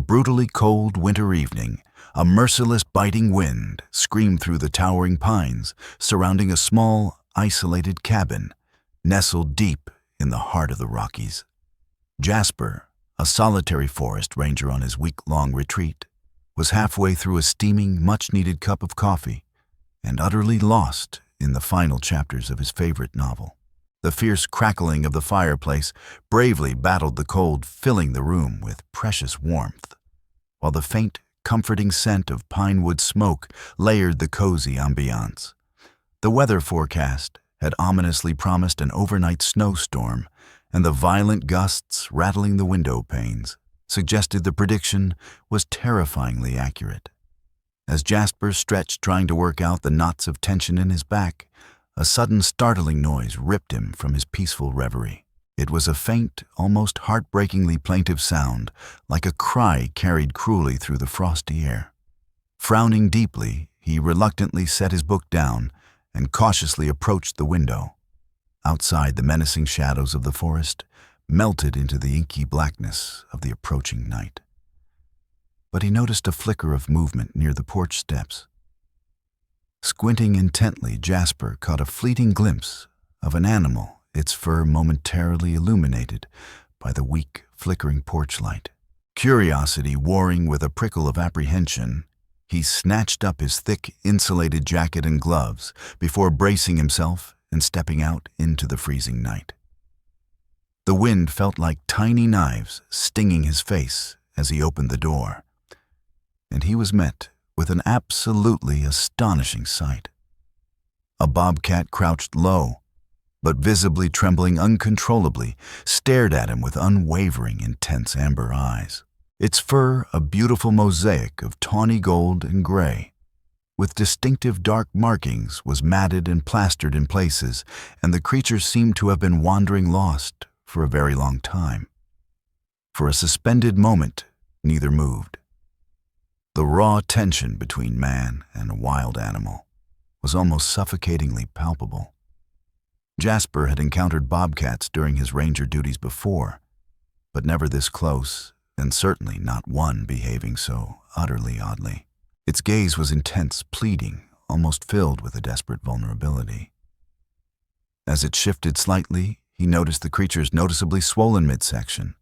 brutally cold winter evening, a merciless biting wind screamed through the towering pines surrounding a small, isolated cabin nestled deep in the heart of the Rockies. Jasper, a solitary forest ranger on his week-long retreat, was halfway through a steaming, much-needed cup of coffee and utterly lost in the final chapters of his favorite novel. The fierce crackling of the fireplace bravely battled the cold, filling the room with precious warmth, while the faint, comforting scent of pine wood smoke layered the cozy ambiance. The weather forecast had ominously promised an overnight snowstorm, and the violent gusts rattling the window panes suggested the prediction was terrifyingly accurate. As Jasper stretched trying to work out the knots of tension in his back, a sudden startling noise ripped him from his peaceful reverie. It was a faint, almost heartbreakingly plaintive sound, like a cry carried cruelly through the frosty air. Frowning deeply, he reluctantly set his book down and cautiously approached the window. Outside, the menacing shadows of the forest melted into the inky blackness of the approaching night. But he noticed a flicker of movement near the porch steps. Squinting intently, Jasper caught a fleeting glimpse of an animal, its fur momentarily illuminated by the weak, flickering porch light. Curiosity warring with a prickle of apprehension, he snatched up his thick, insulated jacket and gloves before bracing himself and stepping out into the freezing night. The wind felt like tiny knives stinging his face as he opened the door, and he was met with an absolutely astonishing sight. A bobcat crouched low, but visibly trembling uncontrollably, stared at him with unwavering, intense amber eyes. Its fur a beautiful mosaic of tawny gold and gray, with distinctive dark markings, was matted and plastered in places, and the creature seemed to have been wandering lost for a very long time. For a suspended moment, neither moved. The raw tension between man and a wild animal was almost suffocatingly palpable. Jasper had encountered bobcats during his ranger duties before, but never this close, and certainly not one behaving so utterly oddly. Its gaze was intense, pleading, almost filled with a desperate vulnerability. As it shifted slightly, he noticed the creature's noticeably swollen midsection.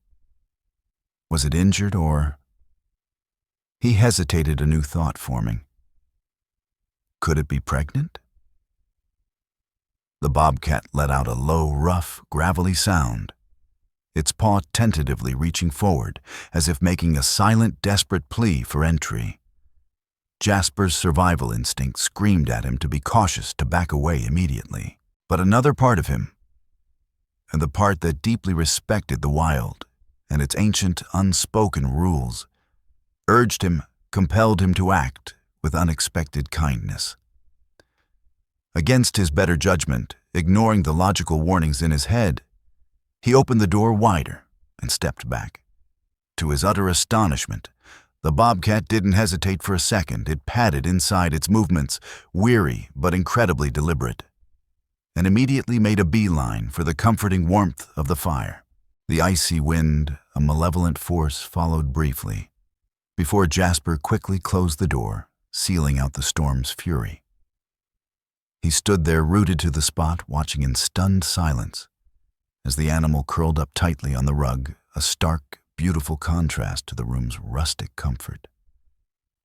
Was it injured or... He hesitated, a new thought forming. Could it be pregnant? The bobcat let out a low, rough, gravelly sound, its paw tentatively reaching forward, as if making a silent, desperate plea for entry. Jasper's survival instinct screamed at him to be cautious, to back away immediately. But another part of him, and the part that deeply respected the wild and its ancient, unspoken rules, urged him, compelled him to act with unexpected kindness. Against his better judgment, ignoring the logical warnings in his head, he opened the door wider and stepped back. To his utter astonishment, the bobcat didn't hesitate for a second. It padded inside, its movements weary but incredibly deliberate, and immediately made a beeline for the comforting warmth of the fire. The icy wind, a malevolent force, followed briefly, before Jasper quickly closed the door, sealing out the storm's fury. He stood there rooted to the spot, watching in stunned silence as the animal curled up tightly on the rug, a stark, beautiful contrast to the room's rustic comfort.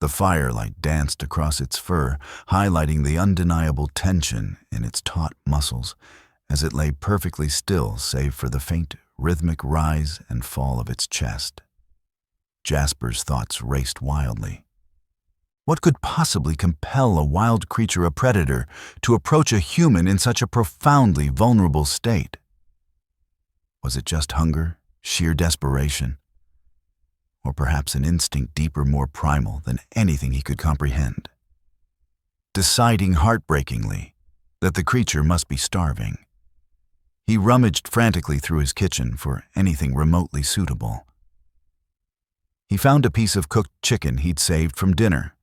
The firelight danced across its fur, highlighting the undeniable tension in its taut muscles as it lay perfectly still save for the faint, rhythmic rise and fall of its chest. Jasper's thoughts raced wildly. What could possibly compel a wild creature, a predator, to approach a human in such a profoundly vulnerable state? Was it just hunger, sheer desperation? Or perhaps an instinct deeper, more primal than anything he could comprehend? Deciding heartbreakingly that the creature must be starving, he rummaged frantically through his kitchen for anything remotely suitable. He found a piece of cooked chicken he'd saved from dinner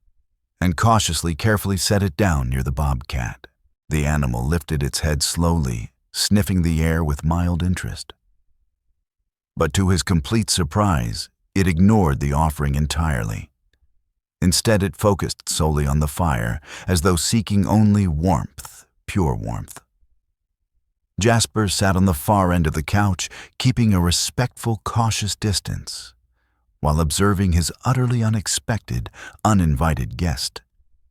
and cautiously, carefully set it down near the bobcat. The animal lifted its head slowly, sniffing the air with mild interest. But to his complete surprise, It ignored the offering entirely. Instead, it focused solely on the fire, as though seeking only warmth, pure warmth. Jasper sat on the far end of the couch, keeping a respectful, cautious distance, while observing his utterly unexpected, uninvited guest.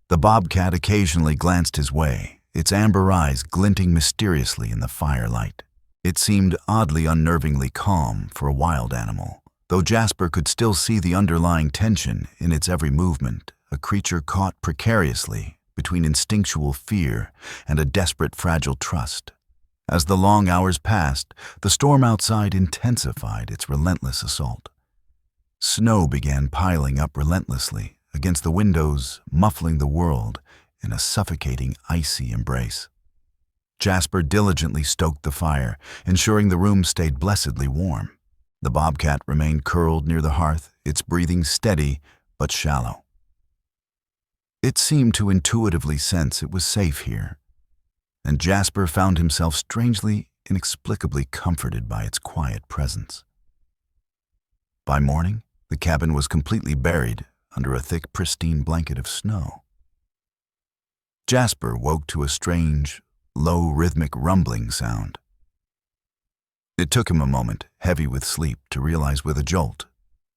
The bobcat occasionally glanced his way, its amber eyes glinting mysteriously in the firelight. It seemed oddly unnervingly calm for a wild animal, though Jasper could still see the underlying tension in its every movement, a creature caught precariously between instinctual fear and a desperate, fragile trust. As the long hours passed, the storm outside intensified its relentless assault. Snow began piling up relentlessly against the windows, muffling the world in a suffocating, icy embrace. Jasper diligently stoked the fire, ensuring the room stayed blessedly warm. The bobcat remained curled near the hearth, its breathing steady but shallow. It seemed to intuitively sense it was safe here, and Jasper found himself strangely, inexplicably comforted by its quiet presence. By morning, the cabin was completely buried under a thick, pristine blanket of snow. Jasper woke to a strange, low, rhythmic rumbling sound. It took him a moment, heavy with sleep, to realize with a jolt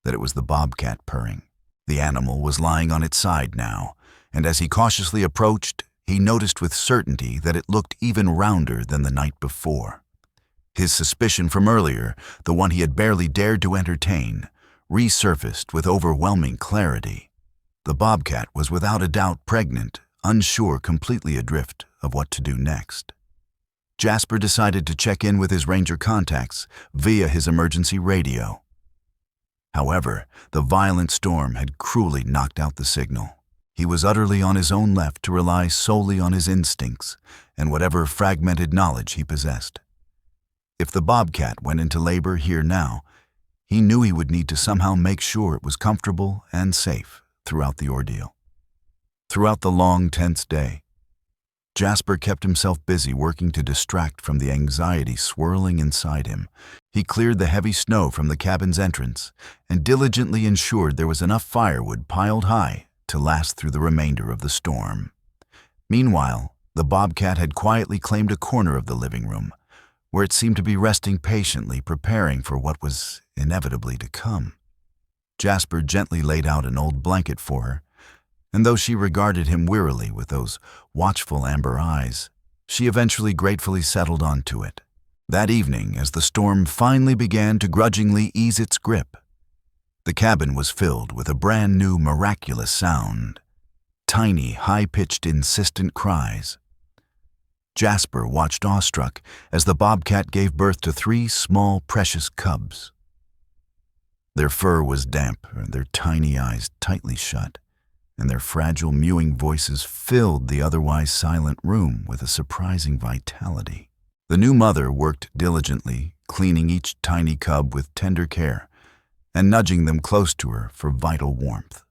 that it was the bobcat purring. The animal was lying on its side now, and as he cautiously approached, he noticed with certainty that it looked even rounder than the night before. His suspicion from earlier, the one he had barely dared to entertain, resurfaced with overwhelming clarity. The bobcat was without a doubt pregnant, unsure, completely adrift of what to do next. Jasper decided to check in with his ranger contacts via his emergency radio. However, the violent storm had cruelly knocked out the signal. He was utterly on his own left to rely solely on his instincts and whatever fragmented knowledge he possessed. If the bobcat went into labor here now, he knew he would need to somehow make sure it was comfortable and safe throughout the ordeal. Throughout the long, tense day, Jasper kept himself busy working to distract from the anxiety swirling inside him. He cleared the heavy snow from the cabin's entrance and diligently ensured there was enough firewood piled high to last through the remainder of the storm. Meanwhile, the bobcat had quietly claimed a corner of the living room, where it seemed to be resting patiently, preparing for what was inevitably to come. Jasper gently laid out an old blanket for her, and though she regarded him wearily with those watchful amber eyes, she eventually gratefully settled onto it. That evening, as the storm finally began to grudgingly ease its grip, the cabin was filled with a brand new miraculous sound. Tiny, high-pitched, insistent cries. Jasper watched awestruck as the bobcat gave birth to 3 small, precious cubs. Their fur was damp, their tiny eyes tightly shut, and their fragile, mewing voices filled the otherwise silent room with a surprising vitality. The new mother worked diligently, cleaning each tiny cub with tender care and nudging them close to her for vital warmth.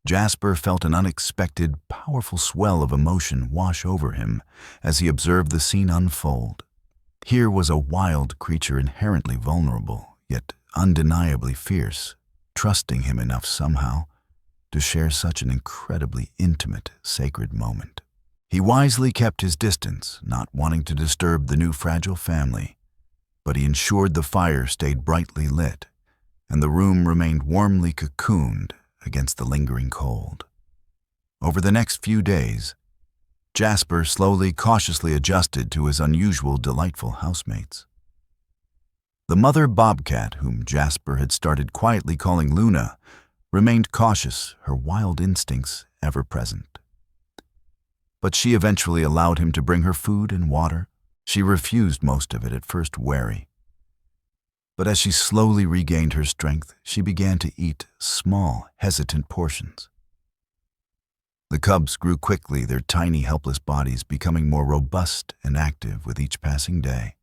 Jasper felt an unexpected, powerful swell of emotion wash over him as he observed the scene unfold. Here was a wild creature inherently vulnerable, yet undeniably fierce, trusting him enough somehow to share such an incredibly intimate, sacred moment. He wisely kept his distance, not wanting to disturb the new fragile family, but he ensured the fire stayed brightly lit and the room remained warmly cocooned against the lingering cold. Over the next few days, Jasper slowly, cautiously adjusted to his unusual, delightful housemates. The mother bobcat, whom Jasper had started quietly calling Luna, remained cautious, her wild instincts ever present. But she eventually allowed him to bring her food and water. She refused most of it, at first wary. But as she slowly regained her strength, she began to eat small, hesitant portions. The cubs grew quickly, their tiny, helpless bodies becoming more robust and active with each passing day.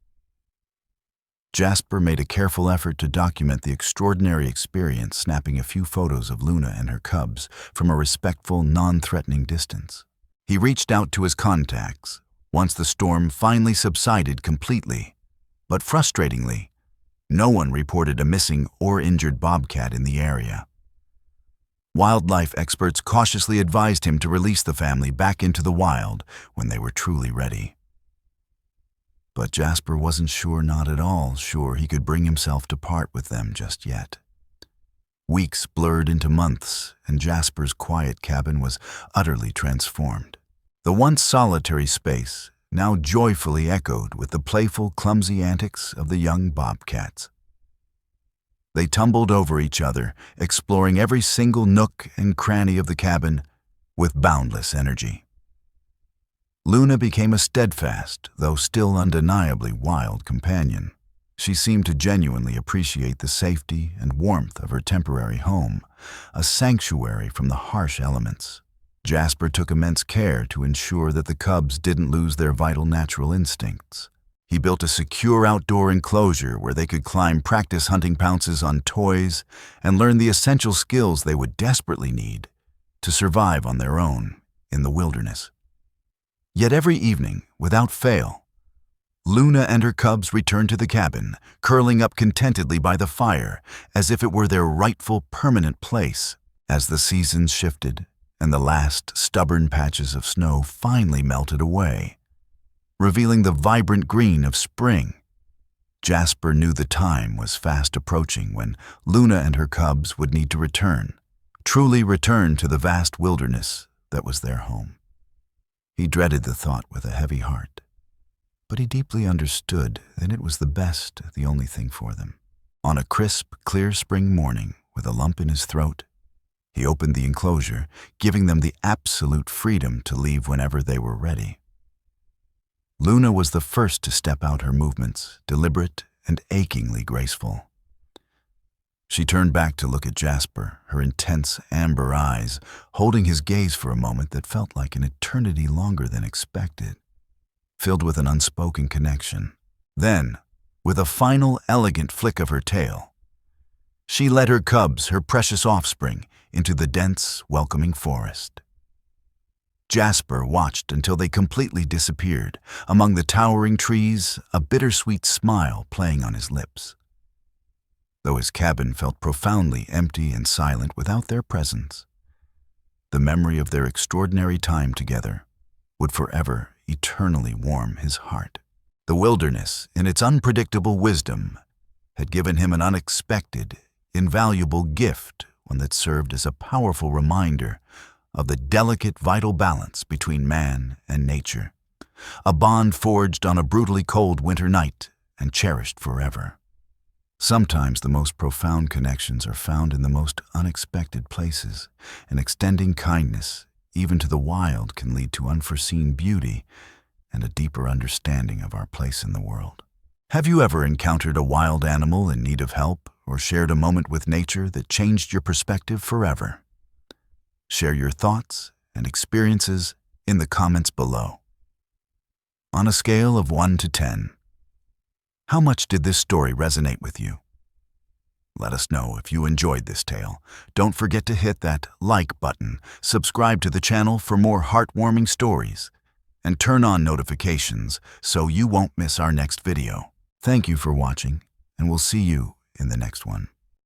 Jasper made a careful effort to document the extraordinary experience, snapping a few photos of Luna and her cubs from a respectful, non-threatening distance. He reached out to his contacts once the storm finally subsided completely, but frustratingly, No one reported a missing or injured bobcat in the area. Wildlife experts cautiously advised him to release the family back into the wild when they were truly ready. But Jasper wasn't sure, not at all sure, he could bring himself to part with them just yet. Weeks blurred into months, and Jasper's quiet cabin was utterly transformed. The once solitary space now joyfully echoed with the playful, clumsy antics of the young bobcats. They tumbled over each other, exploring every single nook and cranny of the cabin with boundless energy. Luna became a steadfast, though still undeniably wild companion. She seemed to genuinely appreciate the safety and warmth of her temporary home, a sanctuary from the harsh elements. Jasper took immense care to ensure that the cubs didn't lose their vital natural instincts. He built a secure outdoor enclosure where they could climb practice hunting pounces on toys and learn the essential skills they would desperately need to survive on their own in the wilderness. Yet every evening, without fail, Luna and her cubs returned to the cabin, curling up contentedly by the fire as if it were their rightful permanent place. As the seasons shifted and the last stubborn patches of snow finally melted away, revealing the vibrant green of spring, Jasper knew the time was fast approaching when Luna and her cubs would need to return, truly return to the vast wilderness that was their home. He dreaded the thought with a heavy heart, but he deeply understood that it was the only thing for them. On a crisp, clear spring morning, with a lump in his throat, he opened the enclosure, giving them the absolute freedom to leave whenever they were ready. Luna was the first to step out, her movements deliberate and achingly graceful. She turned back to look at Jasper, her intense amber eyes holding his gaze for a moment that felt like an eternity longer than expected, filled with an unspoken connection. Then, with a final elegant flick of her tail, she led her cubs, her precious offspring, into the dense, welcoming forest. Jasper watched until they completely disappeared among the towering trees, a bittersweet smile playing on his lips. Though his cabin felt profoundly empty and silent without their presence, the memory of their extraordinary time together would forever, eternally warm his heart. The wilderness, in its unpredictable wisdom, had given him an unexpected, invaluable gift, one that served as a powerful reminder of the delicate, vital balance between man and nature, a bond forged on a brutally cold winter night and cherished forever. Sometimes the most profound connections are found in the most unexpected places, and extending kindness, even to the wild, can lead to unforeseen beauty and a deeper understanding of our place in the world. Have you ever encountered a wild animal in need of help, or shared a moment with nature that changed your perspective forever? Share your thoughts and experiences in the comments below. On a scale of 1 to 10, how much did this story resonate with you? Let us know if you enjoyed this tale. Don't forget to hit that like button, subscribe to the channel for more heartwarming stories, and turn on notifications so you won't miss our next video. Thank you for watching, and we'll see you in the next one.